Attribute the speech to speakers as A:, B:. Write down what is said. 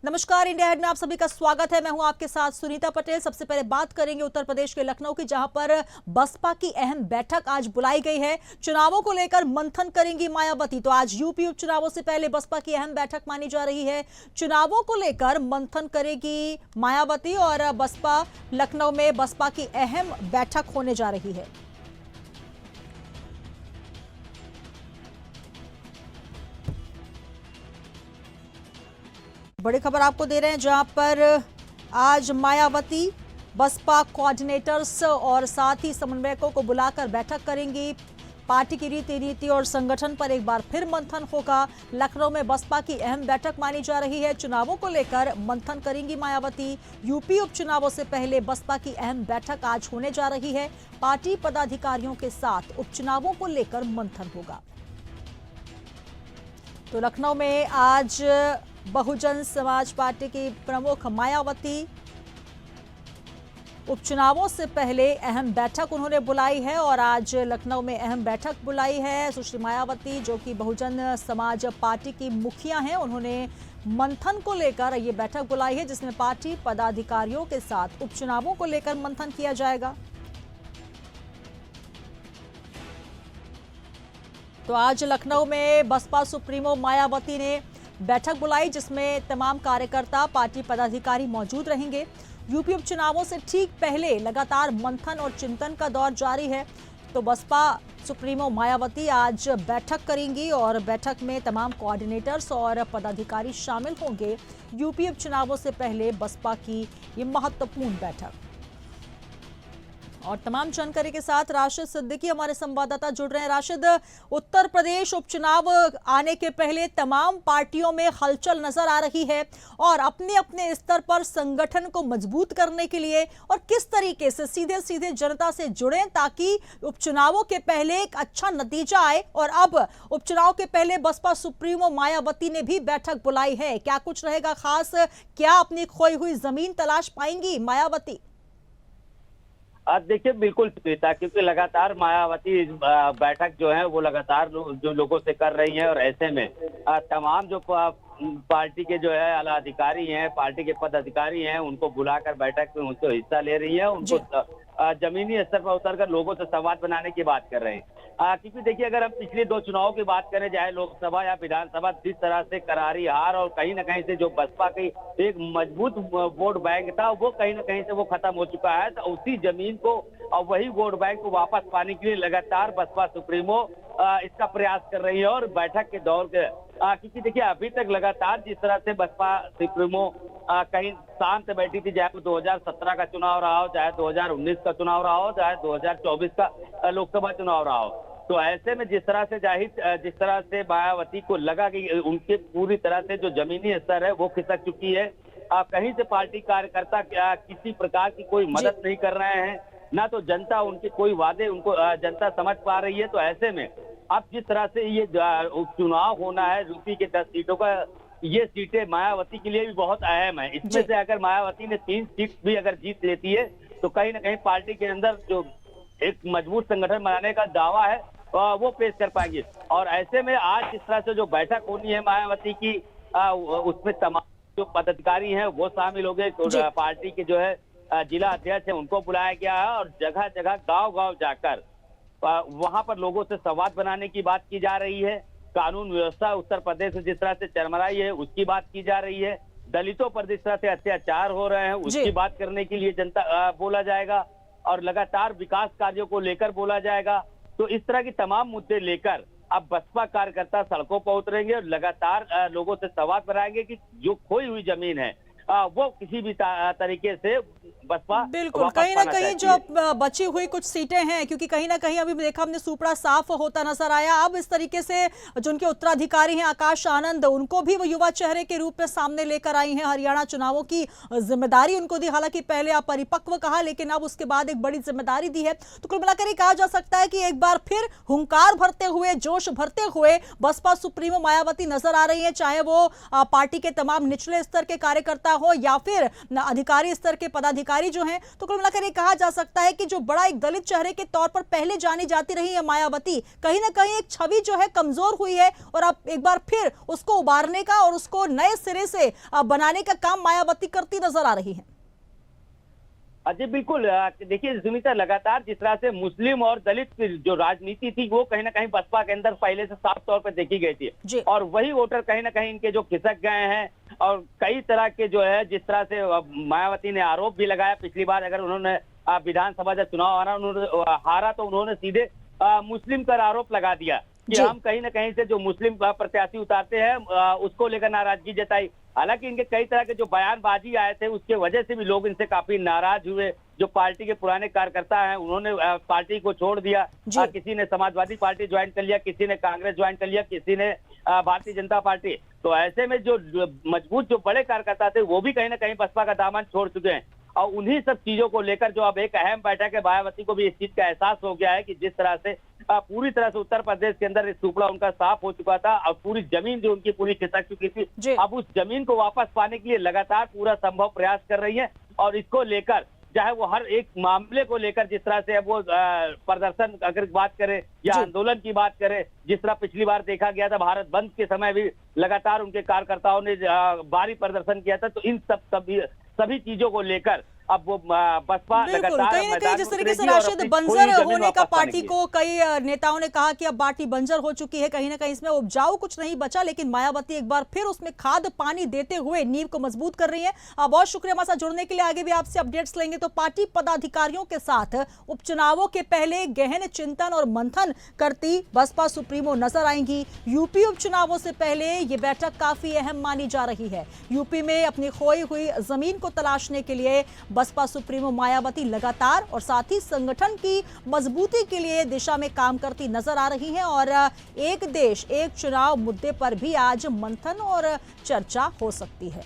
A: नमस्कार, India head में आप सभी का स्वागत है। मैं हूं आपके साथ सुनीता पटेल। सबसे पहले बात करेंगे उत्तर प्रदेश के लखनऊ की, जहां पर बसपा की अहम बैठक आज बुलाई गई है। चुनावों को लेकर मंथन करेंगी मायावती। तो आज यूपी उपचुनावों से पहले बसपा की अहम बैठक मानी जा रही है। चुनावों को लेकर मंथन करेगी मायावती और बसपा लखनऊ में बसपा की अहम बैठक होने जा रही है। बड़ी खबर आपको दे रहे हैं, जहां पर आज मायावती बसपा कोऑर्डिनेटर्स और साथ ही समन्वयकों को बुलाकर बैठक करेंगी। पार्टी की रीति नीति और संगठन पर एक बार फिर मंथन होगा। लखनऊ में बसपा की अहम बैठक मानी जा रही है। चुनावों को लेकर मंथन करेंगी मायावती। यूपी उपचुनावों से पहले बसपा की अहम बैठक आज होने जा रही है। पार्टी पदाधिकारियों के साथ उपचुनावों को लेकर मंथन होगा। तो लखनऊ में आज बहुजन समाज पार्टी की प्रमुख मायावती उपचुनावों से पहले अहम बैठक उन्होंने बुलाई है और आज लखनऊ में अहम बैठक बुलाई है। सुश्री मायावती, जो कि बहुजन समाज पार्टी की मुखिया हैं, उन्होंने मंथन को लेकर ये बैठक बुलाई है, जिसमें पार्टी पदाधिकारियों के साथ उपचुनावों को लेकर मंथन किया जाएगा। तो आज लखनऊ में बसपा सुप्रीमो मायावती ने बैठक बुलाई, जिसमें तमाम कार्यकर्ता, पार्टी पदाधिकारी मौजूद रहेंगे। यूपी उपचुनावों से ठीक पहले लगातार मंथन और चिंतन का दौर जारी है। तो बसपा सुप्रीमो मायावती आज बैठक करेंगी और बैठक में तमाम कोऑर्डिनेटर्स और पदाधिकारी शामिल होंगे। यूपी उपचुनावों से पहले बसपा की ये महत्वपूर्ण बैठक। और तमाम जानकारी के साथ राशिद सिद्दीकी हमारे संवाददाता जुड़ रहे हैं। राशिद, उत्तर प्रदेश उपचुनाव आने के पहले तमाम पार्टियों में हलचल नजर आ रही है और अपने अपने स्तर पर संगठन को मजबूत करने के लिए और किस तरीके से सीधे सीधे जनता से जुड़ें ताकि उपचुनावों के पहले एक अच्छा नतीजा आए। और अब उपचुनाव के पहले बसपा सुप्रीमो मायावती ने भी बैठक बुलाई है। क्या कुछ रहेगा खास? क्या अपनी खोई हुई जमीन तलाश पाएंगी मायावती?
B: देखिए, बिल्कुल श्वेता, क्योंकि लगातार मायावती बैठक जो है वो लगातार जो लोगों से कर रही है और ऐसे में तमाम जो पार्टी के जो है आला अधिकारी हैं, पार्टी के पदाधिकारी हैं, उनको बुलाकर बैठक में उनको हिस्सा ले रही है। उनको जमीनी स्तर पर उतरकर लोगों से संवाद बनाने की बात कर रहे हैं। क्योंकि देखिए, अगर हम पिछले दो चुनाव की बात करें, चाहे लोकसभा या विधानसभा, जिस तरह से करारी हार और कहीं ना कहीं से जो बसपा की एक मजबूत वोट बैंक था, वो कहीं ना कहीं से वो खत्म हो चुका है। तो उसी जमीन को और वही वोट बैंक को वापस पाने के लिए लगातार बसपा सुप्रीमो इसका प्रयास कर रही है। और बैठक के दौर के क्योंकि देखिए, अभी तक लगातार जिस तरह से बसपा सुप्रीमो कहीं शांत बैठी थी, चाहे 2017 का चुनाव रहा हो, चाहे 2019 का चुनाव रहा हो, चाहे 2024 का लोकसभा चुनाव रहा हो, तो ऐसे में जिस तरह से मायावती को लगा कि उनके पूरी तरह से जो जमीनी स्तर है वो खिसक चुकी है। कहीं से पार्टी कार्यकर्ता किसी प्रकार की कोई मदद नहीं कर रहे हैं, ना तो जनता उनके कोई वादे उनको जनता समझ पा रही है। तो ऐसे में अब जिस तरह से ये चुनाव होना है यूपी के 10 सीटों का, ये सीटें मायावती के लिए भी बहुत अहम है। इसमें से अगर मायावती ने 3 सीट भी अगर जीत लेती है तो कहीं ना कहीं पार्टी के अंदर जो एक मजबूत संगठन बनाने का दावा है वो पेश कर पाएंगे। और ऐसे में आज जिस तरह से जो बैठक होनी है मायावती की, उसमें तमाम जो पदाधिकारी हैं वो शामिल हो गए। तो पार्टी के जो है जिला अध्यक्ष है उनको बुलाया गया है और जगह जगह गांव-गांव जाकर वहां पर लोगों से संवाद बनाने की बात की जा रही है। कानून व्यवस्था उत्तर प्रदेश में जिस तरह से चरमराई है उसकी बात की जा रही है। दलितों पर जिस तरह से अत्याचार हो रहे हैं उसकी बात करने के लिए जनता बोला जाएगा और लगातार विकास कार्यों को लेकर बोला जाएगा। तो इस तरह की तमाम मुद्दे लेकर अब बसपा कार्यकर्ता सड़कों पर उतरेंगे और लगातार लोगों से संवाद बनाएंगे कि जो खोई हुई जमीन है वो किसी भी तरीके से बसपा
A: बिल्कुल कहीं ना कहीं जो बची हुई कुछ सीटें हैं, क्योंकि कहीं ना कहीं अभी देखा हमने सुपड़ा साफ होता नजर आया। अब इस तरीके से जो उनके उत्तराधिकारी हैं आकाश आनंद, उनको भी वो युवा चेहरे के रूप में सामने लेकर आई हैं। हरियाणा चुनावों की जिम्मेदारी उनको दी, हालांकि पहले अपरिपक्व कहा लेकिन अब उसके बाद एक बड़ी जिम्मेदारी दी है। तो कुल मिलाकर कहा जा सकता है कि एक बार फिर हुंकार भरते हुए, जोश भरते हुए बसपा सुप्रीमो मायावती नजर आ रही है, चाहे वो पार्टी के तमाम निचले स्तर के कार्यकर्ता हो या फिर अधिकारी स्तर के पदाधिकारी जो हैं, तो कुल मिलाकर ये कहा जा सकता है कि जो बड़ा एक दलित चेहरे के तौर पर पहले जानी जाती रही है मायावती, कहीं ना कहीं एक छवि जो है कमजोर हुई है और अब एक बार फिर उसको उबारने का और उसको नए सिरे से बनाने का काम मायावती करती नजर आ रही है।
B: जी बिल्कुल। देखिए सुनीता, लगातार जिस तरह से मुस्लिम और दलित की जो राजनीति थी वो कहीं ना कहीं बसपा के अंदर पहले से साफ तौर पर देखी गई थी, और वही वोटर कहीं ना कहीं इनके जो खिसक गए हैं। और कई तरह के जो है, जिस तरह से मायावती ने आरोप भी लगाया पिछली बार, अगर उन्होंने विधानसभा जब चुनाव हारा तो उन्होंने सीधे मुस्लिम पर आरोप लगा दिया कि हम कहीं ना कहीं से जो मुस्लिम प्रत्याशी उतारते हैं उसको लेकर नाराजगी जताई। हालांकि इनके कई तरह के जो बयानबाजी आए थे उसके वजह से भी लोग इनसे काफी नाराज हुए। जो पार्टी के पुराने कार्यकर्ता हैं उन्होंने पार्टी को छोड़ दिया। किसी ने समाजवादी पार्टी ज्वाइन कर लिया, किसी ने कांग्रेस ज्वाइन कर लिया, किसी ने भारतीय जनता पार्टी। तो ऐसे में जो मजबूत जो बड़े कार्यकर्ता थे वो भी कहीं ना कहीं बसपा का दामन छोड़ चुके हैं। और उन्हीं सब चीजों को लेकर जो अब एक अहम बैठक है, मायावती को भी इस चीज का एहसास हो गया है कि जिस तरह से पूरी तरह से उत्तर प्रदेश के अंदर सुपड़ा उनका साफ हो चुका था और पूरी जमीन जो उनकी पूरी खिसक चुकी थी, अब उस जमीन को वापस पाने के लिए लगातार पूरा संभव प्रयास कर रही है। और इसको लेकर चाहे वो हर एक मामले को लेकर जिस तरह से अब वो प्रदर्शन अगर बात करें या आंदोलन की बात करें, जिस तरह पिछली बार देखा गया था भारत बंद के समय भी लगातार उनके कार्यकर्ताओं ने भारी प्रदर्शन किया था। तो इन सभी चीजों को लेकर अब वो बसपा लगातार
A: कहीं ना कहीं जिस तरीके से राशिद बंजर होने का पार्टी को कई नेताओं ने कहा कि अब पार्टी बंजर हो चुकी है, कहीं ना कहीं इसमें उपजाऊ कुछ नहीं बचा, लेकिन मायावती एक बार फिर उसमें खाद पानी देते हुए नींव को मजबूत कर रही है। बहुत शुक्रिया हमारे साथ जुड़ने के लिए। आगे भी आपसे अपडेट्स लेंगे। तो पार्टी पदाधिकारियों के साथ उपचुनावों के पहले गहन चिंतन और मंथन करती बसपा सुप्रीमो नजर आएंगी। यूपी उपचुनावों से पहले ये बैठक काफी अहम मानी जा रही है। यूपी में अपनी खोई हुई जमीन को तलाशने के लिए बसपा सुप्रीमो मायावती लगातार और साथ ही संगठन की मजबूती के लिए दिशा में काम करती नजर आ रही हैं। और एक देश एक चुनाव मुद्दे पर भी आज मंथन और चर्चा हो सकती है।